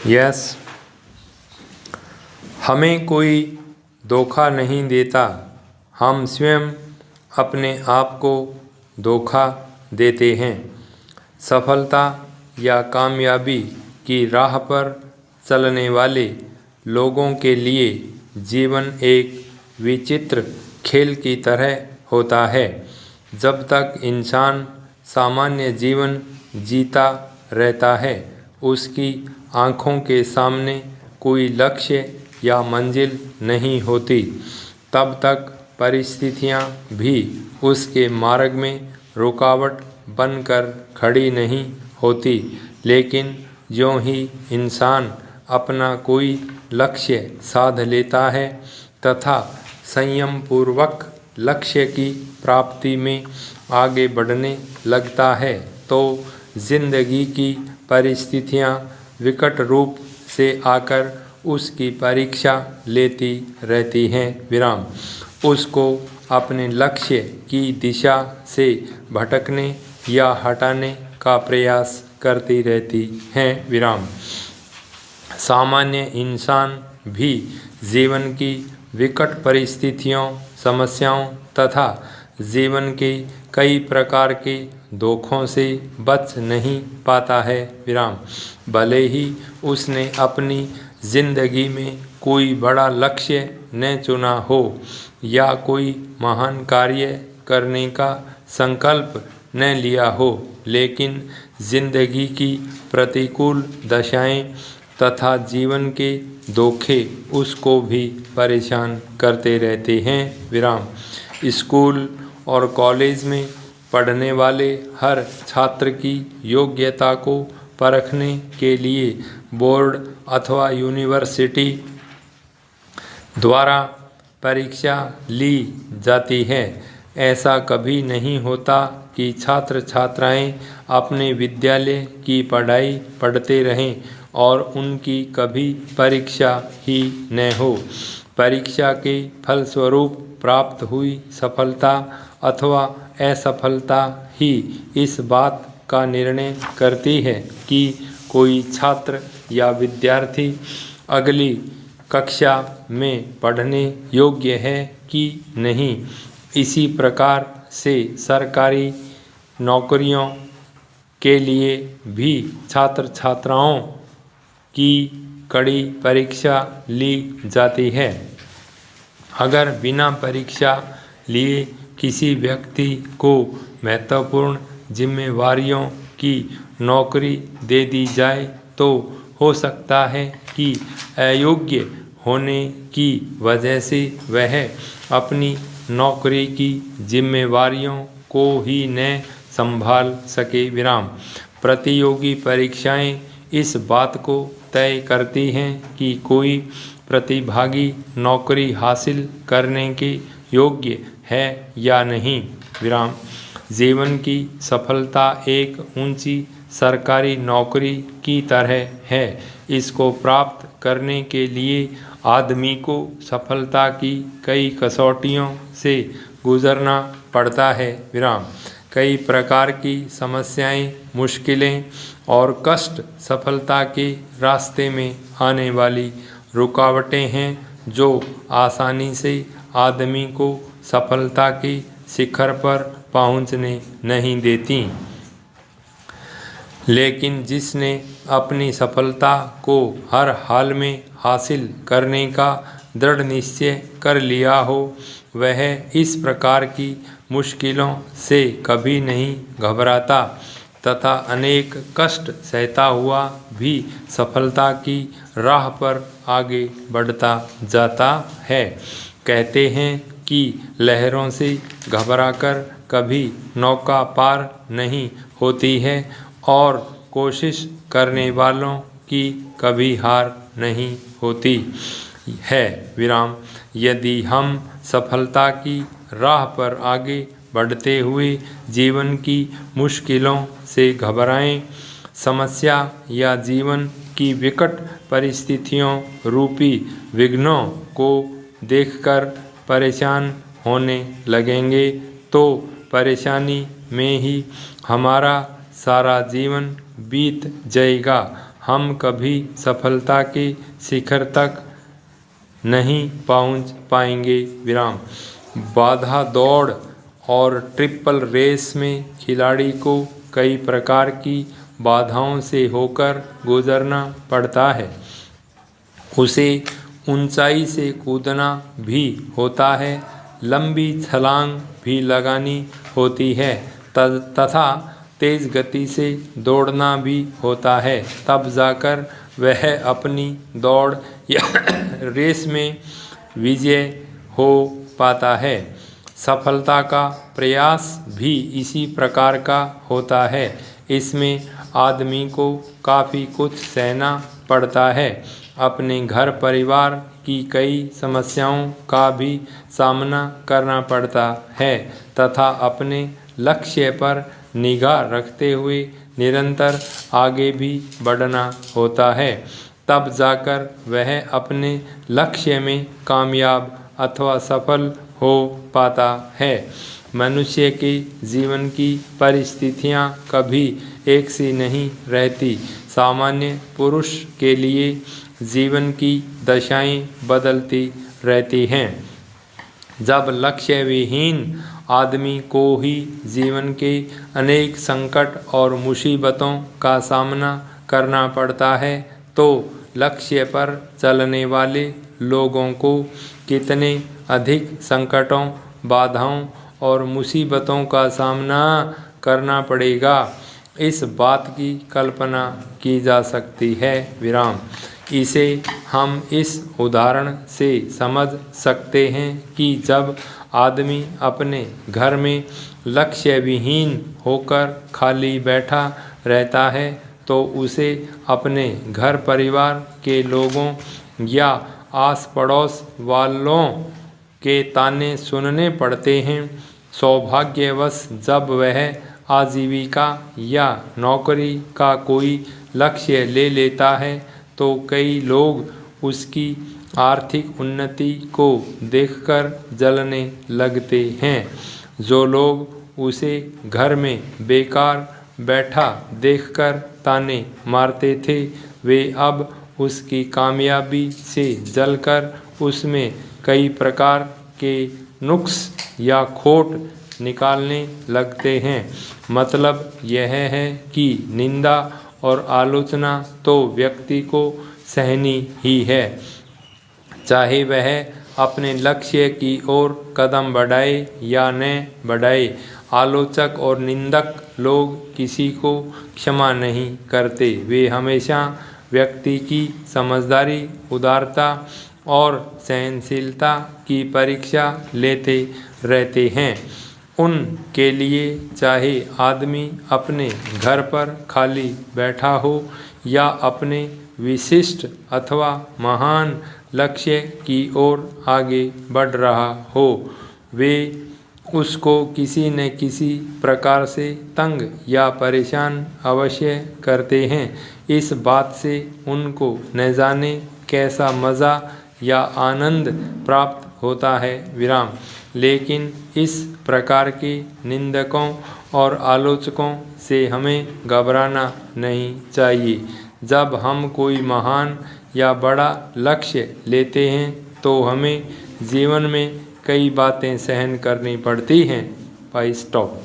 Yes, हमें कोई धोखा नहीं देता, हम स्वयं अपने आप को धोखा देते हैं। सफलता या कामयाबी की राह पर चलने वाले लोगों के लिए जीवन एक विचित्र खेल की तरह होता है। जब तक इंसान सामान्य जीवन जीता रहता है, उसकी आँखों के सामने कोई लक्ष्य या मंजिल नहीं होती, तब तक परिस्थितियाँ भी उसके मार्ग में रुकावट बनकर खड़ी नहीं होती। लेकिन ज्यों ही इंसान अपना कोई लक्ष्य साध लेता है तथा संयम पूर्वक लक्ष्य की प्राप्ति में आगे बढ़ने लगता है, तो जिंदगी की परिस्थितियाँ विकट रूप से आकर उसकी परीक्षा लेती रहती हैं। विराम उसको अपने लक्ष्य की दिशा से भटकने या हटाने का प्रयास करती रहती हैं। विराम सामान्य इंसान भी जीवन की विकट परिस्थितियों, समस्याओं तथा जीवन के कई प्रकार के धोखों से बच नहीं पाता है। विराम भले ही उसने अपनी जिंदगी में कोई बड़ा लक्ष्य न चुना हो या कोई महान कार्य करने का संकल्प न लिया हो, लेकिन जिंदगी की प्रतिकूल दशाएं तथा जीवन के धोखे उसको भी परेशान करते रहते हैं। विराम स्कूल और कॉलेज में पढ़ने वाले हर छात्र की योग्यता को परखने के लिए बोर्ड अथवा यूनिवर्सिटी द्वारा परीक्षा ली जाती है। ऐसा कभी नहीं होता कि छात्र छात्राएं अपने विद्यालय की पढ़ाई पढ़ते रहें और उनकी कभी परीक्षा ही न हो। परीक्षा के फलस्वरूप प्राप्त हुई सफलता अथवा असफलता ही इस बात का निर्णय करती है कि कोई छात्र या विद्यार्थी अगली कक्षा में पढ़ने योग्य है कि नहीं। इसी प्रकार से सरकारी नौकरियों के लिए भी छात्र छात्राओं की कड़ी परीक्षा ली जाती है। अगर बिना परीक्षा लिए किसी व्यक्ति को महत्वपूर्ण जिम्मेवारियों की नौकरी दे दी जाए, तो हो सकता है कि अयोग्य होने की वजह से वह अपनी नौकरी की जिम्मेवारियों को ही न संभाल सके। विराम प्रतियोगी परीक्षाएं इस बात को तय करती हैं कि कोई प्रतिभागी नौकरी हासिल करने के योग्य है या नहीं। विराम जीवन की सफलता एक ऊंची सरकारी नौकरी की तरह है। इसको प्राप्त करने के लिए आदमी को सफलता की कई कसौटियों से गुजरना पड़ता है। विराम कई प्रकार की समस्याएं, मुश्किलें और कष्ट सफलता के रास्ते में आने वाली रुकावटें हैं, जो आसानी से आदमी को सफलता के शिखर पर पहुंचने नहीं देती। लेकिन जिसने अपनी सफलता को हर हाल में हासिल करने का दृढ़ निश्चय कर लिया हो, वह इस प्रकार की मुश्किलों से कभी नहीं घबराता तथा अनेक कष्ट सहता हुआ भी सफलता की राह पर आगे बढ़ता जाता है। कहते हैं कि लहरों से घबराकर कभी नौका पार नहीं होती है और कोशिश करने वालों की कभी हार नहीं होती है। विराम यदि हम सफलता की राह पर आगे बढ़ते हुए जीवन की मुश्किलों से घबराएं, समस्या या जीवन की विकट परिस्थितियों रूपी विघ्नों को देखकर परेशान होने लगेंगे, तो परेशानी में ही हमारा सारा जीवन बीत जाएगा। हम कभी सफलता के शिखर तक नहीं पहुंच पाएंगे। विराम। बाधा दौड़ और ट्रिपल रेस में खिलाड़ी को कई प्रकार की बाधाओं से होकर गुजरना पड़ता है। उसे ऊंचाई से कूदना भी होता है, लंबी छलांग भी लगानी होती है तथा तेज गति से दौड़ना भी होता है। तब जाकर वह अपनी दौड़ या रेस में विजय हो पाता है। सफलता का प्रयास भी इसी प्रकार का होता है। इसमें आदमी को काफ़ी कुछ सहना पड़ता है। अपने घर परिवार की कई समस्याओं का भी सामना करना पड़ता है तथा अपने लक्ष्य पर निगाह रखते हुए निरंतर आगे भी बढ़ना होता है। तब जाकर वह अपने लक्ष्य में कामयाब अथवा सफल हो पाता है। मनुष्य के जीवन की परिस्थितियाँ कभी एक सी नहीं रहती। सामान्य पुरुष के लिए जीवन की दशाएं बदलती रहती हैं। जब लक्ष्य विहीन आदमी को ही जीवन के अनेक संकट और मुसीबतों का सामना करना पड़ता है, तो लक्ष्य पर चलने वाले लोगों को कितने अधिक संकटों, बाधाओं और मुसीबतों का सामना करना पड़ेगा, इस बात की कल्पना की जा सकती है। विराम। इसे हम इस उदाहरण से समझ सकते हैं कि जब आदमी अपने घर में लक्ष्य विहीन होकर खाली बैठा रहता है तो उसे अपने घर परिवार के लोगों या आस पड़ोस वालों के ताने सुनने पड़ते हैं। सौभाग्यवश जब वह आजीविका या नौकरी का कोई लक्ष्य ले लेता है तो कई लोग उसकी आर्थिक उन्नति को देखकर जलने लगते हैं। जो लोग उसे घर में बेकार बैठा देखकर ताने मारते थे, वे अब उसकी कामयाबी से जलकर उसमें कई प्रकार के नुक्स या खोट निकालने लगते हैं। मतलब यह है कि निंदा और आलोचना तो व्यक्ति को सहनी ही है, चाहे वह अपने लक्ष्य की ओर कदम बढ़ाए या न बढ़ाए। आलोचक और निंदक लोग किसी को क्षमा नहीं करते। वे हमेशा व्यक्ति की समझदारी, उदारता और सहनशीलता की परीक्षा लेते रहते हैं। उनके लिए चाहे आदमी अपने घर पर खाली बैठा हो या अपने विशिष्ट अथवा महान लक्ष्य की ओर आगे बढ़ रहा हो, वे उसको किसी न किसी प्रकार से तंग या परेशान अवश्य करते हैं। इस बात से उनको न जाने कैसा मज़ा या आनंद प्राप्त होता है। विराम। लेकिन इस प्रकार के निंदकों और आलोचकों से हमें घबराना नहीं चाहिए। जब हम कोई महान या बड़ा लक्ष्य लेते हैं तो हमें जीवन में कई बातें सहन करनी पड़ती हैं। स्टॉप।